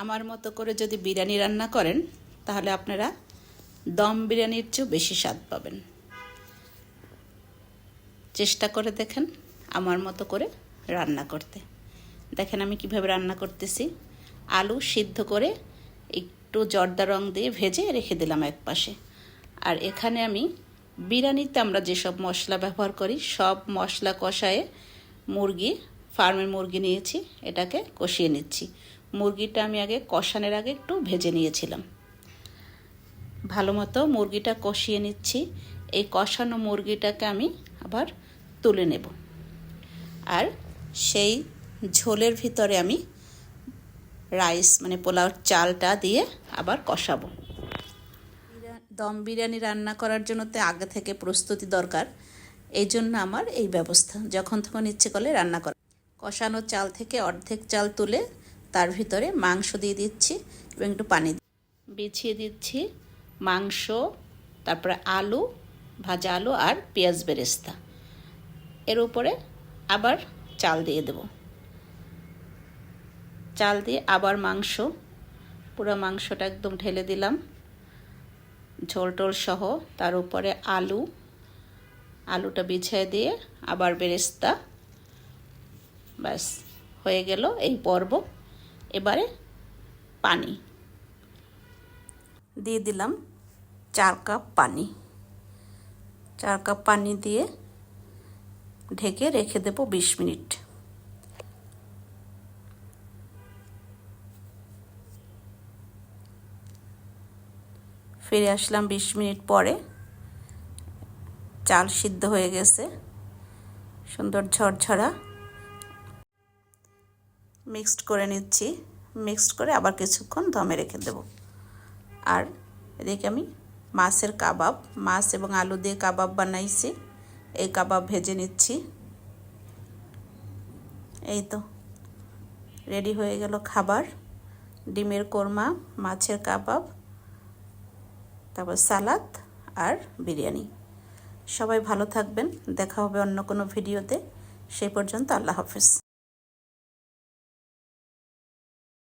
আমার মতো করে যদি বিরিয়ানি রান্না করেন তাহলে আপনারা দম বিরিয়ানির চেয়েও বেশি স্বাদ পাবেন। চেষ্টা করে দেখেন আমার মতো করে রান্না করতে। দেখেন আমি কিভাবে রান্না করতেছি। আলু সিদ্ধ করে একটু জর্দা রং দিয়ে ভেজে রেখে দিলাম এক পাশে। আর এখানে আমি বিরিয়ানিতে আমরা যেসব মশলা ব্যবহার করি সব মশলা কষায়ে ফার্মের মুরগি নিয়েছি, এটাকে কষিয়ে নিচ্ছি। মুরগিটা আমি আগে কষানোর আগে একটু ভেজে নিয়েছিলাম। ভালো মতো মুরগিটা কষিয়ে নিচ্ছি। এই কষানো মুরগিটাকে আমি আবার তুলে নেব। আর সেই ঝোলের ভিতরে আমি রাইস মানে পোলাওর চালটা দিয়ে আবার কষাবো। দম বিরিয়ানি রান্না করার জন্য তো আগে থেকে প্রস্তুতি দরকার, এই জন্য আমার এই ব্যবস্থা। যখন তখন ইচ্ছে করলে রান্না করা। কষানো চাল থেকে অর্ধেক চাল তুলে তার ভিতরে মাংস দিয়ে দিচ্ছি এবং একটু পানি বিছিয়ে দিচ্ছি। মাংস, তারপরে আলু, ভাজা আলু আর পেঁয়াজ বেরেস্তা, এর উপরে আবার চাল দিয়ে দেব। চাল দিয়ে আবার মাংস, পুরো মাংসটা একদম ঢেলে দিলাম ঝোল টোল সহ। তার উপরে আলুটা বিছিয়ে দিয়ে আবার বেরেস্তা। ব্যাস হয়ে গেল এই পর্ব। এবারে পানি দিয়ে দিলাম 4 কাপ পানি। 4 কাপ পানি দিয়ে ঢেকে রেখে দেব 20 মিনিট। ফিরে আসলাম 20 মিনিট পরে। চাল সিদ্ধ হয়ে গেছে, সুন্দর ঝরঝরা। মিক্সড করে নিচ্ছি। মিক্সড করে আবার কিছুক্ষণ দমে রেখে দেব। আর এদিকে আমি মাছের কাবাব, মাছ এবং আলু দিয়ে কাবাব বানাইছি। এই কাবাব ভেজে নিচ্ছি। এই তো রেডি হয়ে গেল খাবার। ডিমের কোরমা, মাছের কাবাব, তারপর সালাদ আর বিরিয়ানি। সবাই ভালো থাকবেন। দেখা হবে অন্য কোনো ভিডিওতে। সেই পর্যন্ত আল্লাহ হাফেজ।